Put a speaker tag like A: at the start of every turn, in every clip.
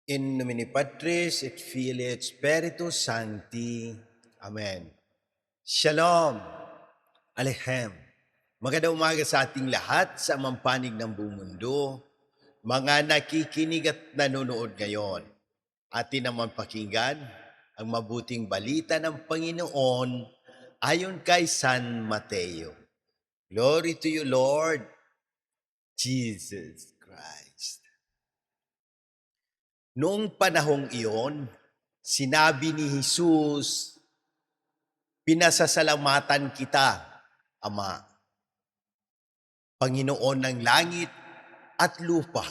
A: In nomine Patris et Filii et Spiritus Sancti. Amen. Shalom. Alehem. Magandang umaga sa ating lahat sa mampanig ng buong mundo. Mga nakikinig at nanonood ngayon. Atin naman pakinggan ang mabuting balita ng Panginoon ayon kay San Mateo. Glory to you, Lord Jesus Christ. Noong panahong iyon, sinabi ni Jesus, "Pinasasalamatan kita, Ama, Panginoon ng langit at lupa,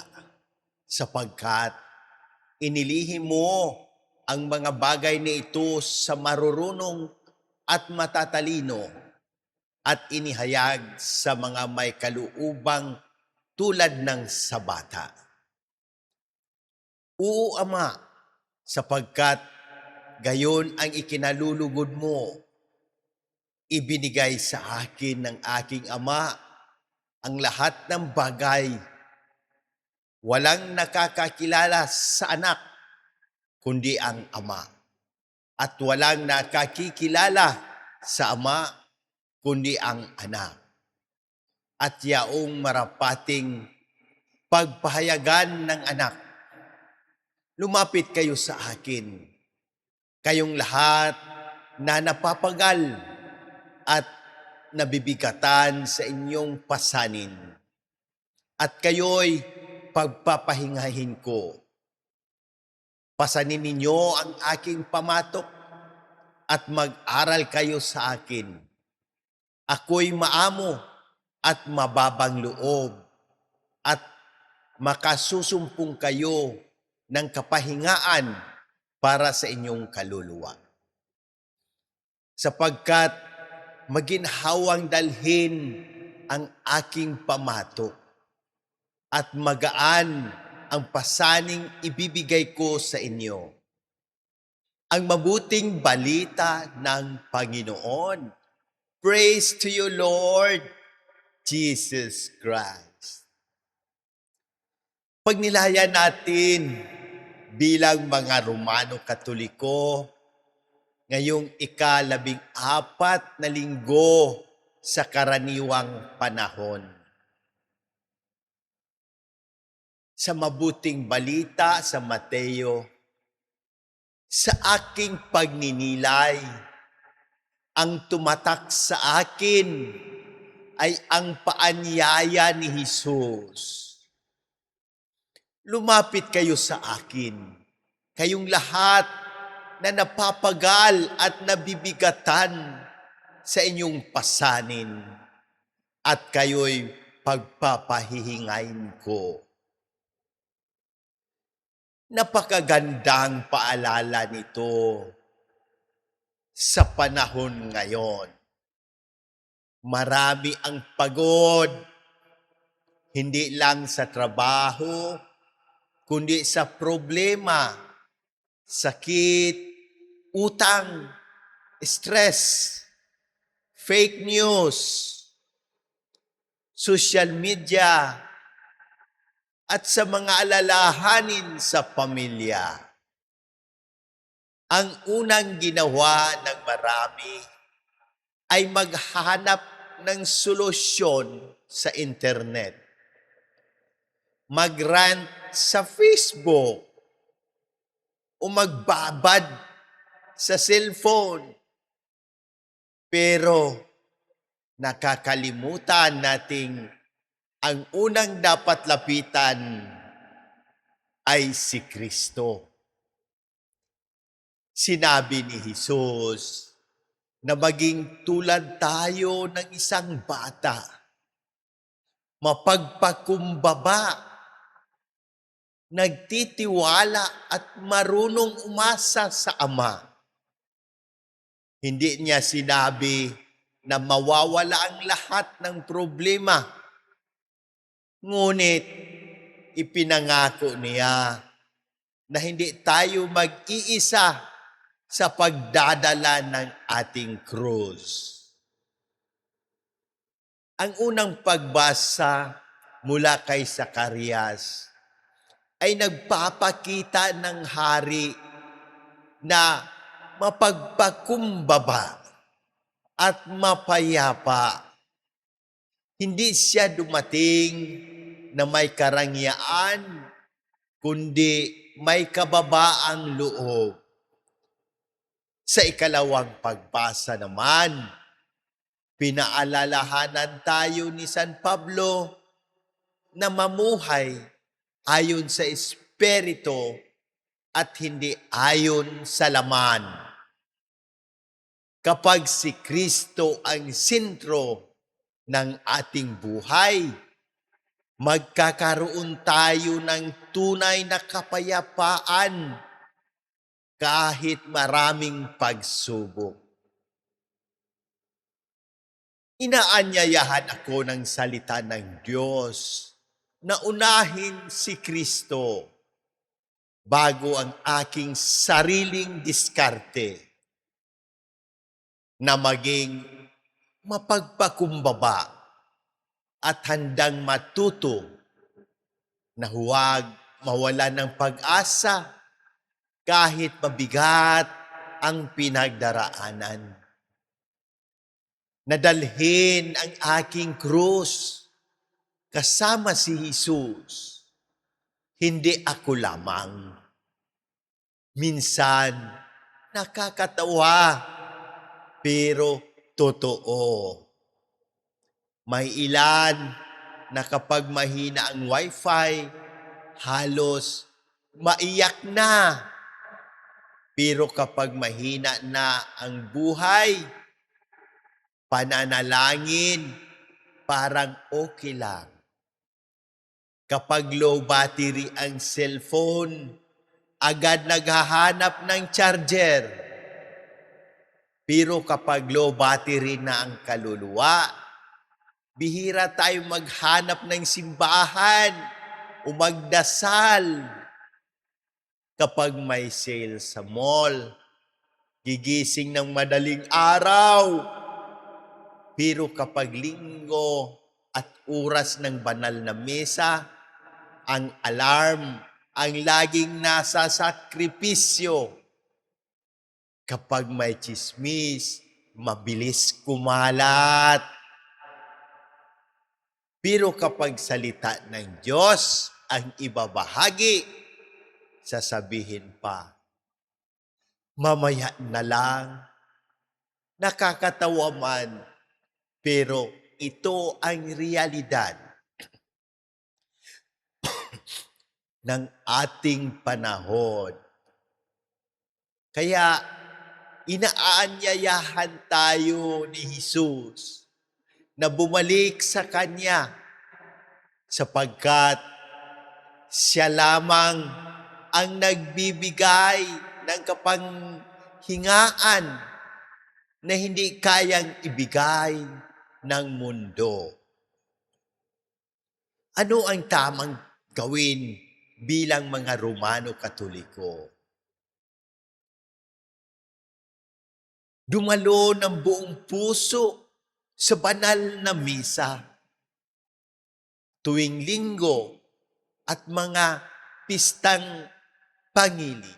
A: sapagkat inilihim mo ang mga bagay na ito sa marurunong at matatalino at inihayag sa mga may kaluubang tulad ng sa bata. Oo, Ama, sapagkat gayon ang ikinalulugod mo. Ibinigay sa akin ng aking Ama ang lahat ng bagay. Walang nakakakilala sa anak, kundi ang Ama. At walang nakakikilala sa Ama, kundi ang anak. At yaong marapating pagpahayagan ng anak. Lumapit kayo sa akin, kayong lahat na napapagal at nabibigatan sa inyong pasanin. At kayo'y pagpapahingahin ko. Pasanin ninyo ang aking pamatok at mag-aral kayo sa akin. Ako'y maamo at mababang loob at makasusumpong kayo ng kapahingaan para sa inyong kaluluwa. Sapagkat maginhawang dalhin ang aking pamatok at magaan ang pasaning ibibigay ko sa inyo. Ang mabuting balita ng Panginoon. Praise to you, Lord Jesus Christ. Pagnilaya natin bilang mga Romano Katoliko, ngayong ika-14 na linggo sa karaniwang panahon. Sa mabuting balita sa Mateo, sa aking pagninilay, ang tumatak sa akin ay ang paanyaya ni Jesus. Lumapit kayo sa akin, kayong lahat na napapagal at nabibigatan sa inyong pasanin, at kayo'y pagpapahihingain ko. Napakagandang paalala nito sa panahon ngayon. Marami ang pagod, hindi lang sa trabaho, kundi sa problema, sakit, utang, stress, fake news, social media, at sa mga alalahanin sa pamilya. Ang unang ginawa ng marami ay maghahanap ng solusyon sa internet. Mag-rant sa Facebook o magbabad sa cellphone. Pero nakakalimutan nating ang unang dapat lapitan ay si Kristo. Sinabi ni Jesus na maging tulad tayo ng isang bata, mapagpakumbaba, nagtitiwala at marunong umasa sa Ama. Hindi niya sinabi na mawawala ang lahat ng problema. Ngunit ipinangako niya na hindi tayo mag-iisa sa pagdadala ng ating krus. Ang unang pagbasa mula kay Zacarias ay nagpapakita ng hari na mapagpakumbaba at mapayapa. Hindi siya dumating na may karangyaan, kundi may kababaang loob. Sa ikalawang pagbasa naman, pinaalalahanan tayo ni San Pablo na mamuhay ayon sa Espiritu at hindi ayon sa laman. Kapag si Kristo ang sentro ng ating buhay, magkakaroon tayo ng tunay na kapayapaan kahit maraming pagsubok. Inaanyayahan ako ng salita ng Diyos na unahin si Kristo bago ang aking sariling diskarte na maging mapagpakumbaba at handang matuto na huwag mawala ng pag-asa kahit mabigat ang pinagdaraanan. Nadalhin ang aking krus kasama si Jesus. Hindi ako lamang. Minsan, nakakatawa, pero totoo. May ilan na kapag mahina ang wifi, halos maiyak na. Pero kapag mahina na ang buhay, pananalangin, parang okay lang. Kapag low battery ang cellphone, agad naghahanap ng charger. Pero kapag low battery na ang kaluluwa, bihira tayo maghanap ng simbahan o magdasal. Kapag may sale sa mall, gigising ng madaling araw. Pero kapag linggo at oras ng banal na mesa, ang alarm ang laging nasa sakripisyo. Kapag may chismis, mabilis kumalat. Pero kapag salita ng Diyos ang ibabahagi, sasabihin pa, mamaya na lang, nakakatawa man, pero ito ang realidad ng ating panahon. Kaya inaanyayahan tayo ni Jesus na bumalik sa Kanya sapagkat siya lamang ang nagbibigay ng kapanghingaan na hindi kayang ibigay ng mundo. Ano ang tamang gawin bilang mga Romano Katoliko? Dumalo ng buong puso sa banal na misa tuwing linggo at mga pistang pangili.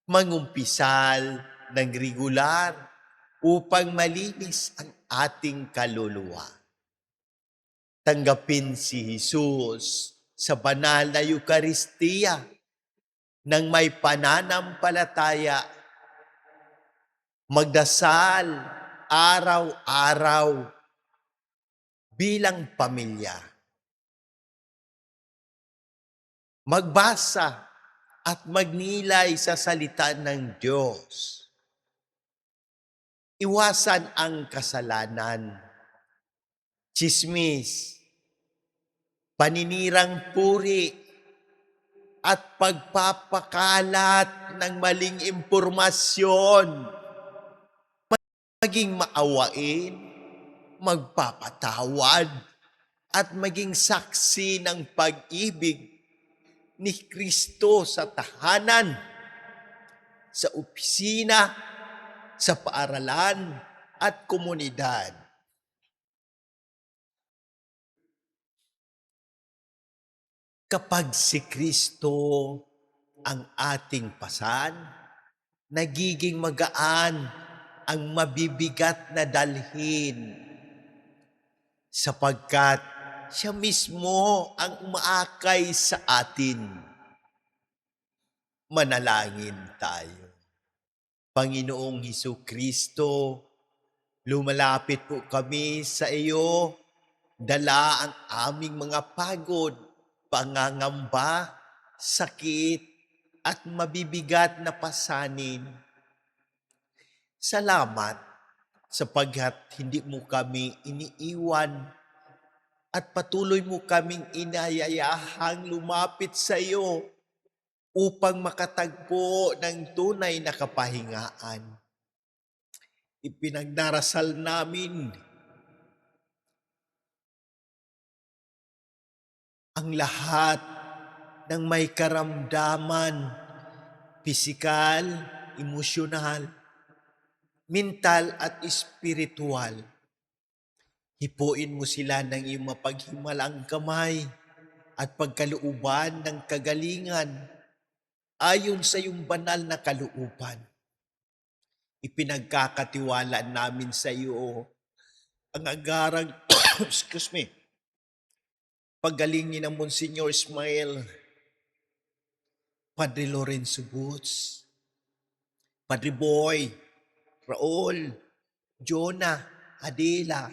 A: Mangumpisal ng regular upang malinis ang ating kaluluwa. Tanggapin si Jesus sa banal na Eukaristiya nang may pananampalataya. Magdasal araw-araw bilang pamilya. Magbasa at magnilay sa salita ng Diyos. Iwasan ang kasalanan, tsismis, paninirang puri, at pagpapakalat ng maling impormasyon. Maging maawain, magpapatawad, at maging saksi ng pag-ibig ni Kristo sa tahanan, sa opisina, sa paaralan at komunidad. Kapag si Kristo ang ating pasan, nagiging magaan ang mabibigat na dalhin sapagkat siya mismo ang umaakay sa atin. Manalangin tayo. Panginoong Hesukristo, lumalapit po kami sa iyo, dala ang aming mga pagod, pangangamba, sakit, at mabibigat na pasanin. Salamat sapagkat hindi mo kami iniiwan at patuloy mo kaming inayayahang lumapit sa iyo upang makatagpo ng tunay na kapahingaan. Ipinagdarasal namin ang lahat ng may karamdaman, pisikal, emosyonal, mental at espiritual. Hipuin mo sila ng iyong mapaghimalang kamay at pagkalooban ng kagalingan ayon sa iyong banal na kalooban. Ipinagkakatiwala namin sa iyo ang agarang paggaling ni ng Monsignor Ismael, Padre Lorenzo Boots, Padre Boy, Raul, Jonah, Adela,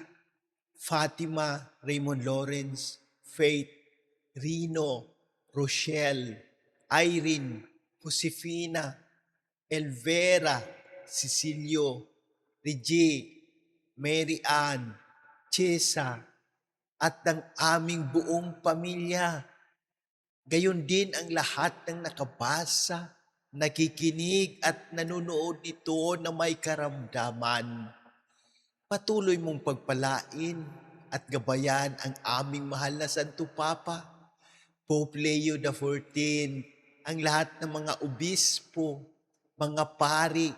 A: Fatima, Raymond Lawrence, Faith, Rino, Rochelle, Irene, Josefina, Elvera, Cecilio, Regie, Mary Ann, Chesa, at ng aming buong pamilya. Gayon din ang lahat ng nakabasa, nakikinig at nanonood nito na may karamdaman. Patuloy mong pagpalain at gabayan ang aming mahal na Santo Papa, Pope Leo XIV, ang lahat ng mga obispo, mga pari,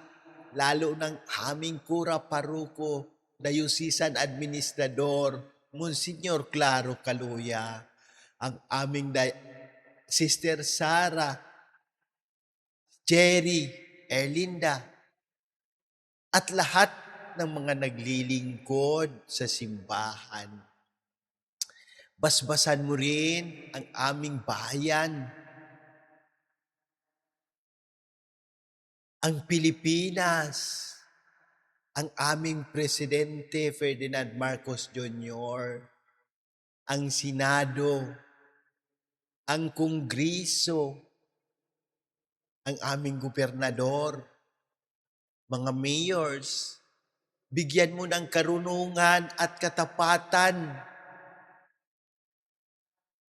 A: lalo ng aming kura paruko, diocesan administrador, Monsignor Claro Caluya, ang aming Sister Sara, Jerry, Erlinda, at lahat ng mga naglilingkod sa simbahan. Basbasan mo rin ang aming bayan, ang Pilipinas, ang aming Presidente Ferdinand Marcos Jr., ang Senado, ang Kongreso, ang aming gobernador, mga mayors. Bigyan mo ng karunungan at katapatan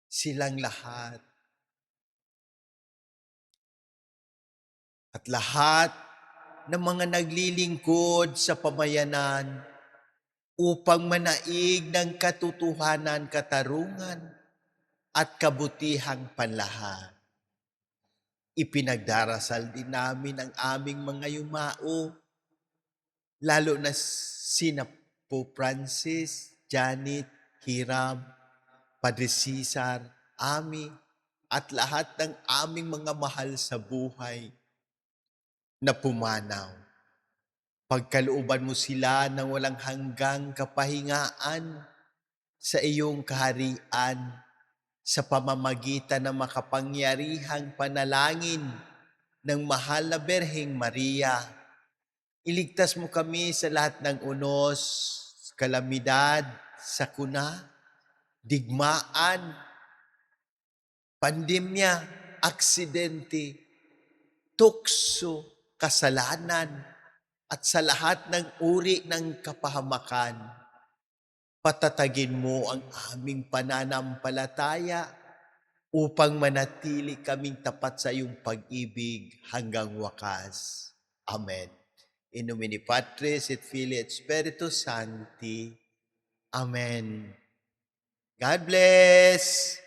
A: silang lahat. At lahat ng mga naglilingkod sa pamayanan upang manaig ng katotohanan, katarungan at kabutihang panlahat. Ipinagdarasal din namin ang aming mga yumao, lalo na sina Pope Francis, Janet, Hiram, Padre Cesar, Ami, at lahat ng aming mga mahal sa buhay na pumanaw. Pagkalooban mo sila ng walang hanggang kapahingaan sa iyong kaharian sa pamamagitan ng makapangyarihang panalangin ng mahal na Berheng Maria. Iligtas mo kami sa lahat ng unos, kalamidad, sakuna, digmaan, pandemya, aksidente, tukso, kasalanan, at sa lahat ng uri ng kapahamakan. Patatagin mo ang aming pananampalataya upang manatili kaming tapat sa iyong pag-ibig hanggang wakas. Amen. In nomine Patris et Filii et Spiritus Sancti. Amen. God bless!